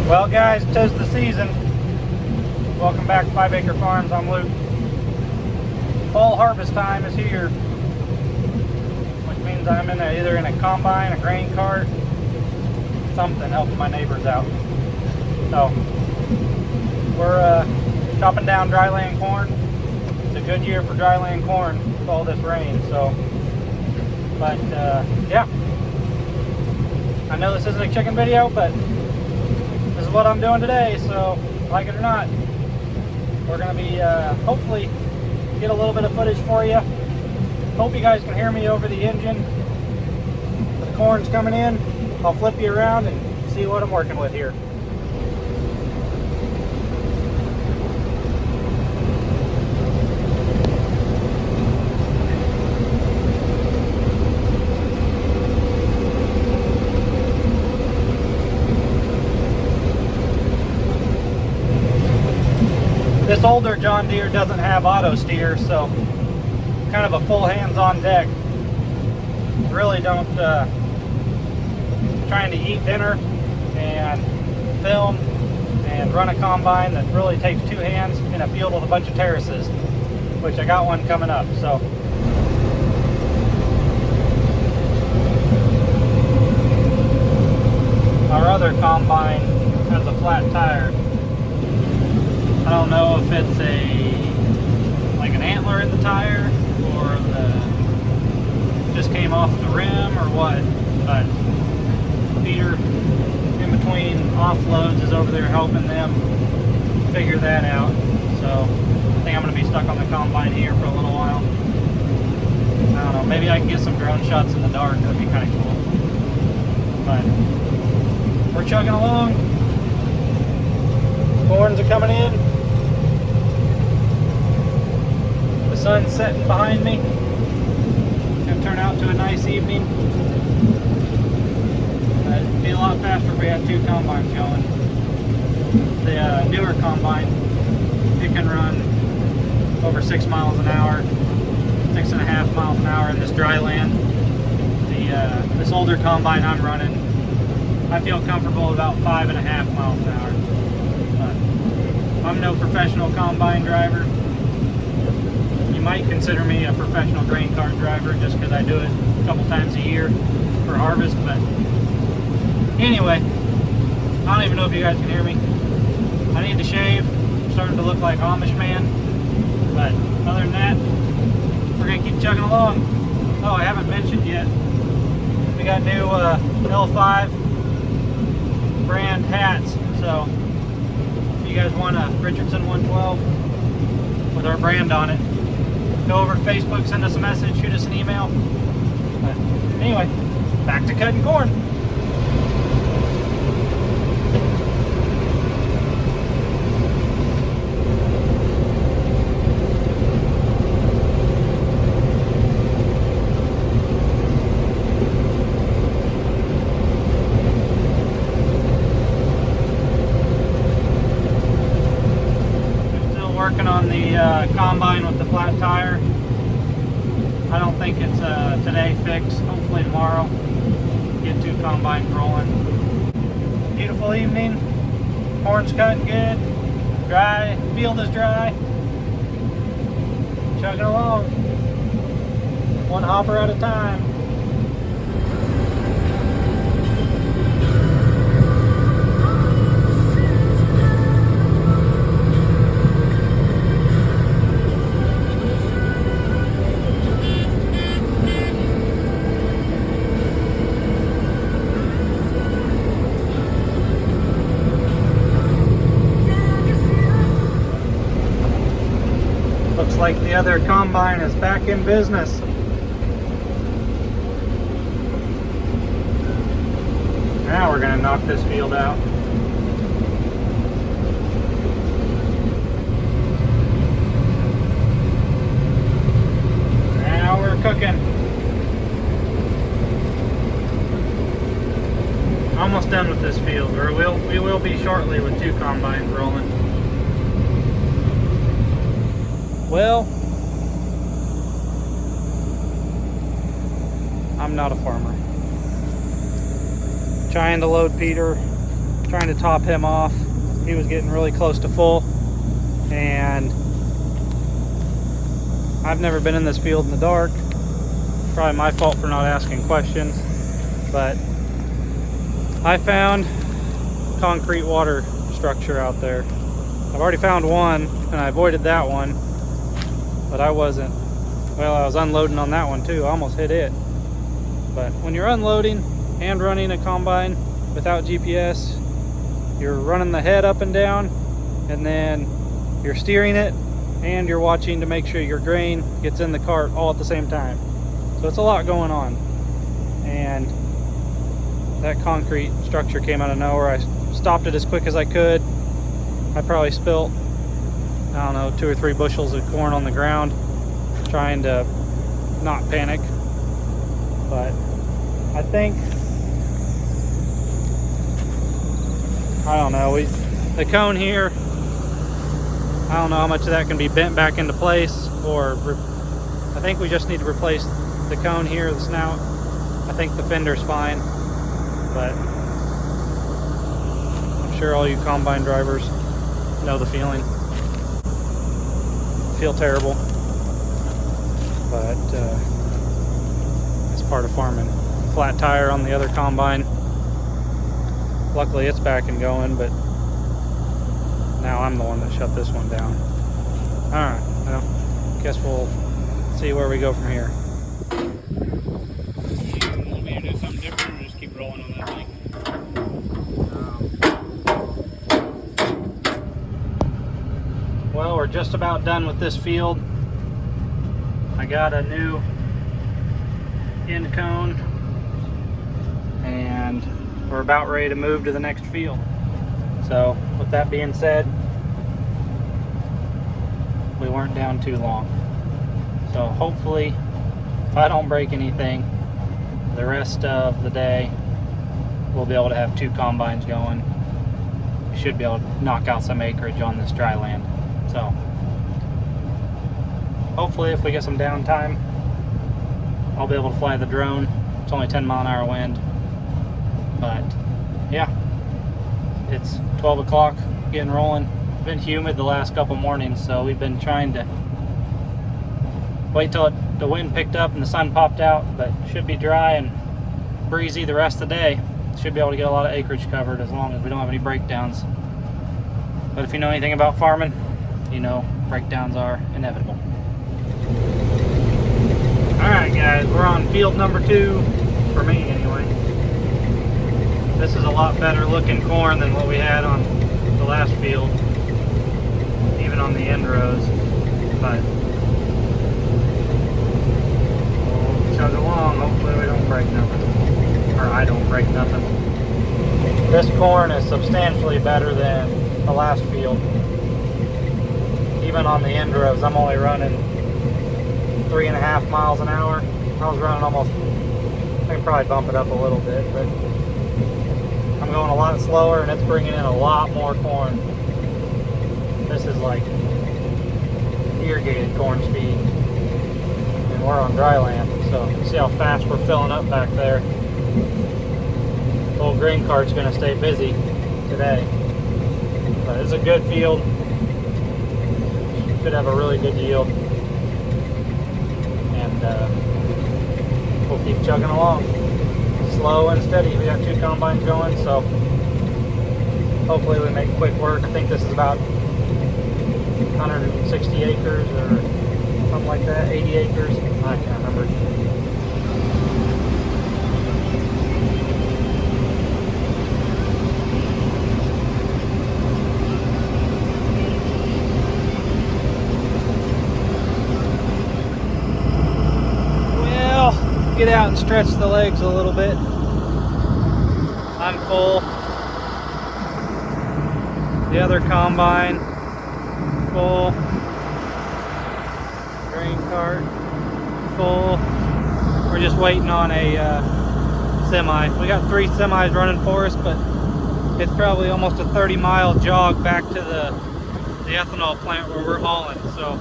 Well guys, 'tis the season. Welcome back to 5 Acre Farms. I'm Luke. Fall harvest time is here, which means I'm either in a combine, a grain cart, something helping my neighbors out. So we're chopping down dryland corn. It's a good year for dryland corn with all this rain. So, but yeah, I know this isn't a chicken video, but this is what I'm doing today, so like it or not, we're going to be hopefully get a little bit of footage for you. Hope you guys can hear me over the engine. The corn's coming in. I'll flip you around and see what I'm working with here. This older John Deere doesn't have auto steer, so kind of a full hands-on deck. Really don't trying to eat dinner and film and run a combine that really takes two hands in a field with a bunch of terraces, which I got one coming up. So our other combine has a flat tire. I don't know if it's like an antler in the tire or just came off the rim or what, but Peter in between offloads is over there helping them figure that out. So I think I'm going to be stuck on the combine here for a little while. I don't know, maybe I can get some drone shots in the dark. That'd be kind of cool. But we're chugging along. Corns are coming in. The sun's setting behind me. It's going to turn out to a nice evening. It'd be a lot faster if we had two combines going. The newer combine, it can run over 6 miles an hour, 6.5 miles an hour in this dry land. This older combine I'm running, I feel comfortable about 5.5 miles an hour. But I'm no professional combine driver. You might consider me a professional grain cart driver just because I do it a couple times a year for harvest. But anyway, I don't even know if you guys can hear me. I need to shave. I'm starting to look like Amish man. But other than that, we're going to keep chugging along. Oh, I haven't mentioned yet. We got new L5 brand hats. So if you guys want a Richardson 112 with our brand on it, go over to Facebook, send us a message, shoot us an email. But anyway, back to cutting corn. Working on the combine with the flat tire. I don't think it's today fixed. Hopefully tomorrow get two combines rolling. Beautiful evening. Corn's cutting good. Dry. Field is dry. Chugging along. One hopper at a time. Looks like the other combine is back in business. Now we're going to knock this field out. Now we're cooking. Almost done with this field, or we will be shortly with two combines rolling. Well, I'm not a farmer. Trying to load Peter trying to top him off. He was getting really close to full, and I've never been in this field in the dark. Probably my fault for not asking questions, but I found concrete water structure out there. I've already found one, and I avoided that one, but I was unloading on that one too. I almost hit it. But when you're unloading and running a combine without GPS, you're running the head up and down, and then you're steering it, and you're watching to make sure your grain gets in the cart all at the same time. So it's a lot going on. And that concrete structure came out of nowhere. I stopped it as quick as I could. I probably spilt, I don't know, 2 or 3 bushels of corn on the ground, trying to not panic. But I think, I don't know, the cone here, I don't know how much of that can be bent back into place, or I think we just need to replace the cone here, the snout. I think the fender's fine, but I'm sure all you combine drivers know the feeling. Feel terrible, but it's part of farming. Flat tire on the other combine. Luckily it's back and going, but now I'm the one that shut this one down. Alright, well, guess we'll see where we go from here. You want me to do something different, or just keep rolling on that thing? Well, we're just about done with this field. I got a new end cone, and we're about ready to move to the next field. So with that being said, we weren't down too long. So hopefully, if I don't break anything, the rest of the day we'll be able to have 2 combines going. We should be able to knock out some acreage on this dry land. So hopefully if we get some downtime, I'll be able to fly the drone. It's only 10-mile-an-hour wind, but yeah, it's 12 o'clock, getting rolling. It's been humid the last couple mornings, so we've been trying to wait till the wind picked up and the sun popped out, but it should be dry and breezy the rest of the day. Should be able to get a lot of acreage covered as long as we don't have any breakdowns. But if you know anything about farming, you know breakdowns are inevitable. Alright guys, we're on field number 2, for me anyway. This is a lot better looking corn than what we had on the last field, even on the end rows. But we'll chug along, hopefully we don't break nothing, or I don't break nothing. This corn is substantially better than the last field. Even on the end rows, I'm only running 3.5 miles an hour. I was running almost, I can probably bump it up a little bit, but I'm going a lot slower, and it's bringing in a lot more corn. This is like irrigated corn speed, and we're on dry land, so see how fast we're filling up back there. The old grain cart's going to stay busy today, but it's a good field. Should have a really good yield, and we'll keep chugging along, slow and steady. We got 2 combines going, so hopefully we make quick work. I think this is about 160 acres or something like that, 80 acres, I can't remember. Get out and stretch the legs a little bit. I'm full. The other combine, full. Grain cart, full. We're just waiting on a semi. We got 3 semis running for us, but it's probably almost a 30-mile jog back to the ethanol plant where we're hauling. So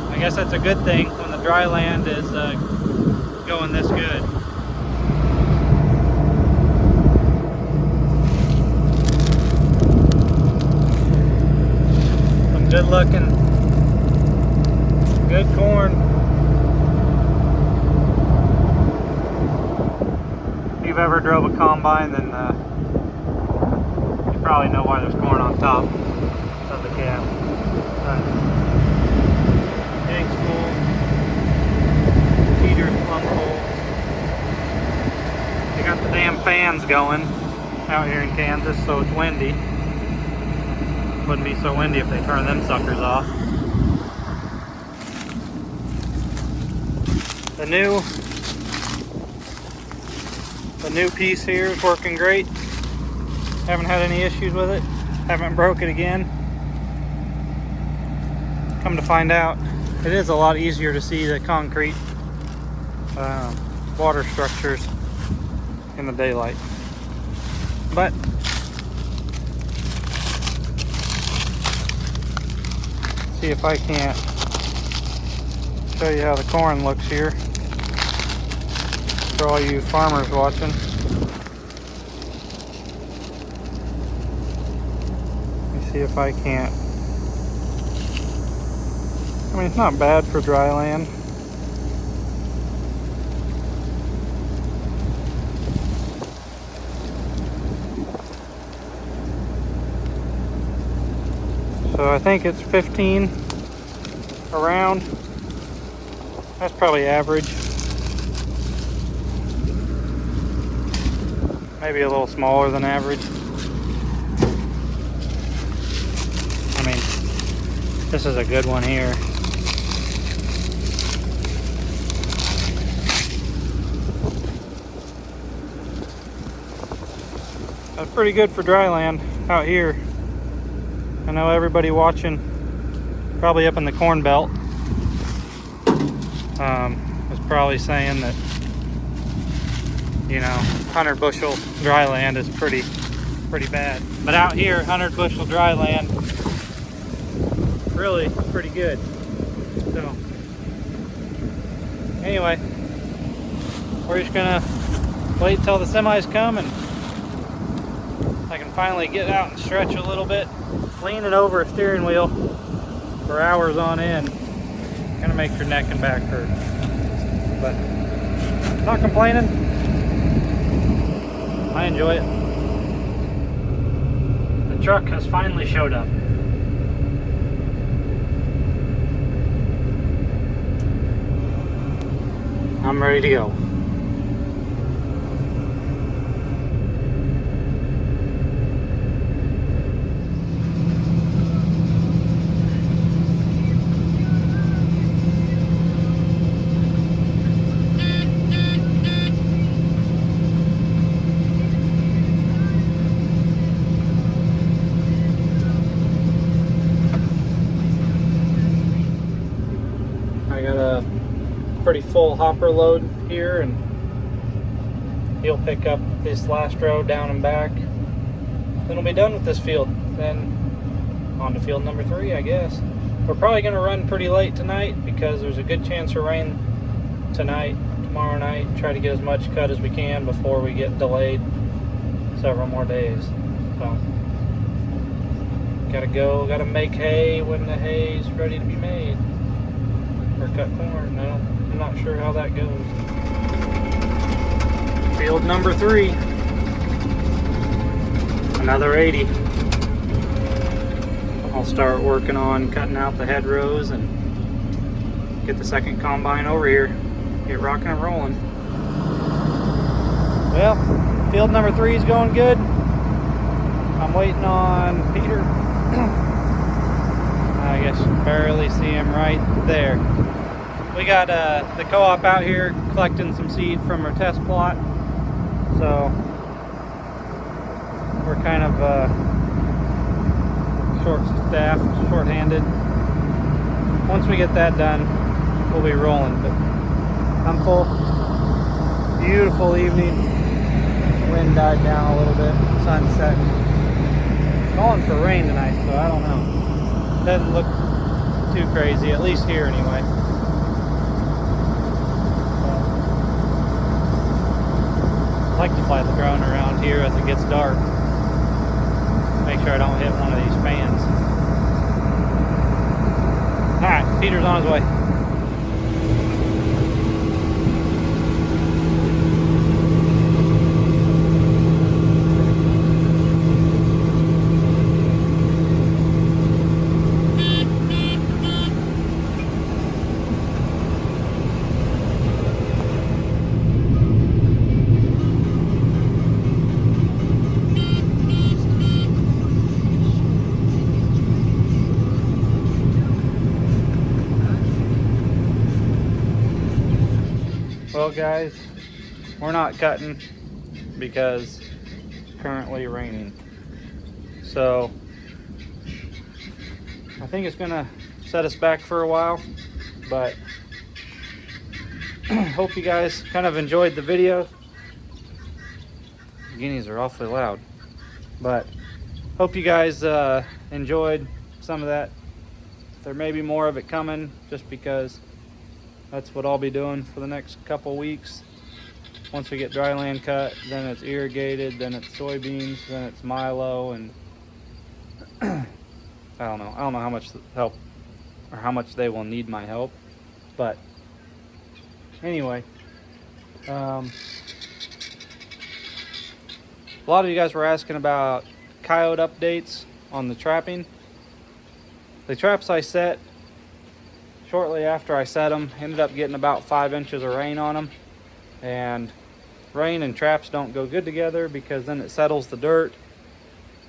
I guess that's a good thing when the dry land is going this good. looking. Good corn. If you've ever drove a combine, then you probably know why there's corn on top of the cab. Tank's full. Heater's plumb full. They got the damn fans going out here in Kansas, so it's windy. Wouldn't be so windy if they turned them suckers off. The new piece here is working great. Haven't had any issues with it. Haven't broke it again. Come to find out, it is a lot easier to see the concrete water structures in the daylight. But see if I can't show you how the corn looks here for all you farmers watching. Let me see if I can't. I mean, it's not bad for dry land. So I think it's 15 around. That's probably average. Maybe a little smaller than average. I mean, this is a good one here. That's pretty good for dry land out here. I know everybody watching, probably up in the Corn Belt, is probably saying that, you know, 100 bushel dry land is pretty bad. But out here, 100 bushel dry land, really pretty good. So, anyway, we're just gonna wait till the semis come and I can finally get out and stretch a little bit. Leaning over a steering wheel for hours on end kind of makes your neck and back hurt. But not complaining. I enjoy it. The truck has finally showed up. I'm ready to go. Pretty full hopper load here, and he'll pick up this last row down and back. Then we'll be done with this field. Then on to field number 3, I guess. We're probably going to run pretty late tonight because there's a good chance of rain tonight, tomorrow night. Try to get as much cut as we can before we get delayed several more days. So gotta go, gotta make hay when the hay's ready to be made. Or cut corn. I'm not sure how that goes. Field number 3. Another 80. I'll start working on cutting out the hedgerows and get the second combine over here. Get rocking and rolling. Well, field number 3 is going good. I'm waiting on Peter. I guess you can barely see him right there. We got the co-op out here collecting some seed from our test plot, so we're kind of short-staffed, short-handed. Once we get that done, we'll be rolling. But I'm full. Beautiful evening. Wind died down a little bit. Sun setting. Calling for rain tonight, so I don't know. Doesn't look too crazy, at least here anyway. I like to fly the drone around here as it gets dark. Make sure I don't hit one of these fans. Peter's on his way. Well guys, we're not cutting because it's currently raining. So I think it's gonna set us back for a while, but hope you guys kind of enjoyed the video. The guineas are awfully loud, but hope you guys enjoyed some of that. There may be more of it coming, just because that's what I'll be doing for the next couple weeks. Once we get dry land cut, then it's irrigated, then it's soybeans, then it's milo, and I don't know how much help or how much they will need my help, but anyway, a lot of you guys were asking about coyote updates on the trapping. The traps I set, shortly after I set them, ended up getting about 5 inches of rain on them, and rain and traps don't go good together because then it settles the dirt.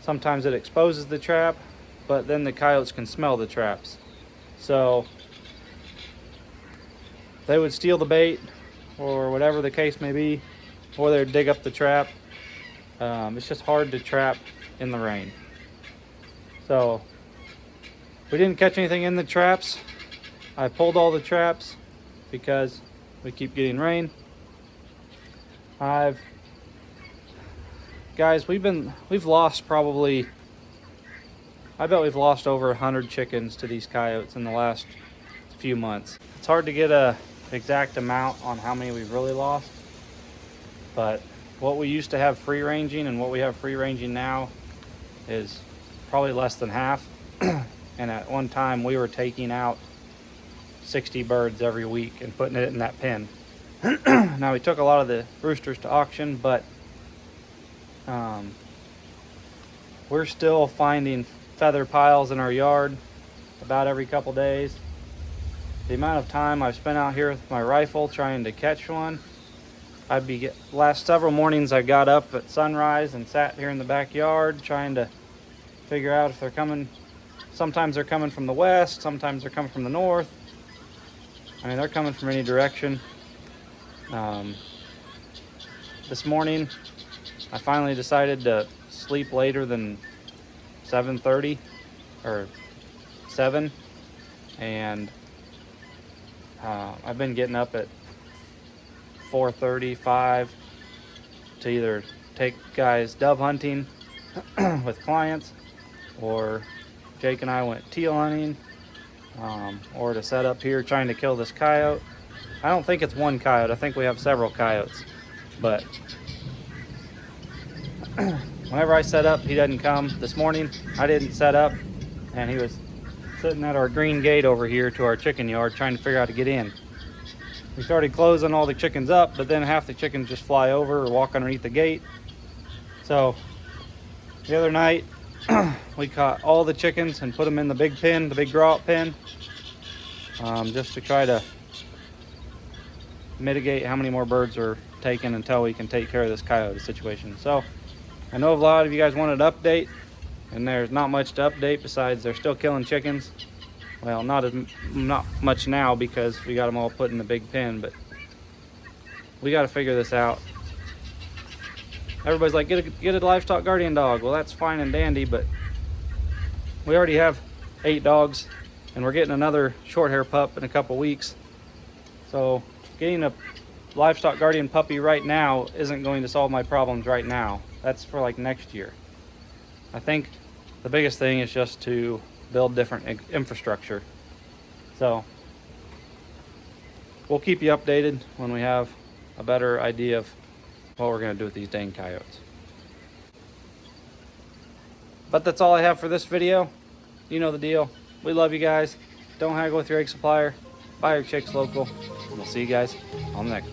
Sometimes it exposes the trap, but then the coyotes can smell the traps. So they would steal the bait or whatever the case may be, or they'd dig up the trap. It's just hard to trap in the rain. So we didn't catch anything in the traps. I pulled all the traps because we keep getting rain. Guys, we've lost probably, I bet we've lost over 100 chickens to these coyotes in the last few months. It's hard to get a exact amount on how many we've really lost, but what we used to have free ranging and what we have free ranging now is probably less than half. And at one time we were taking out 60 birds every week and putting it in that pen. Now we took a lot of the roosters to auction, but we're still finding feather piles in our yard about every couple days. The amount of time I've spent out here with my rifle trying to catch one, last several mornings I got up at sunrise and sat here in the backyard trying to figure out if they're coming. Sometimes they're coming from the west, sometimes they're coming from the north. I mean, they're coming from any direction. This morning I finally decided to sleep later than 7:30 or 7, and I've been getting up at 4:30, 5 to either take guys dove hunting with clients, or Jake and I went teal hunting, or to set up here trying to kill this coyote. I don't think it's one coyote. I think we have several coyotes, but whenever I set up, he doesn't come. This morning I didn't set up, and he was sitting at our green gate over here to our chicken yard trying to figure out how to get in. We started closing all the chickens up, but then half the chickens just fly over or walk underneath the gate. So the other night we caught all the chickens and put them in the big pen, the big grow-out pen, just to try to mitigate how many more birds are taken until we can take care of this coyote situation. So I know a lot of you guys wanted an update, and there's not much to update besides they're still killing chickens. Well, not much now because we got them all put in the big pen, but we got to figure this out. Everybody's like, get a livestock guardian dog. Well, that's fine and dandy, but we already have 8 dogs, and we're getting another short hair pup in a couple weeks. So getting a livestock guardian puppy right now isn't going to solve my problems right now. That's for like next year. I think the biggest thing is just to build different infrastructure. So we'll keep you updated when we have a better idea of what we're going to do with these dang coyotes. But that's all I have for this video. You know the deal. We love you guys. Don't haggle with your egg supplier. Buy your chicks local. And we'll see you guys on the next one.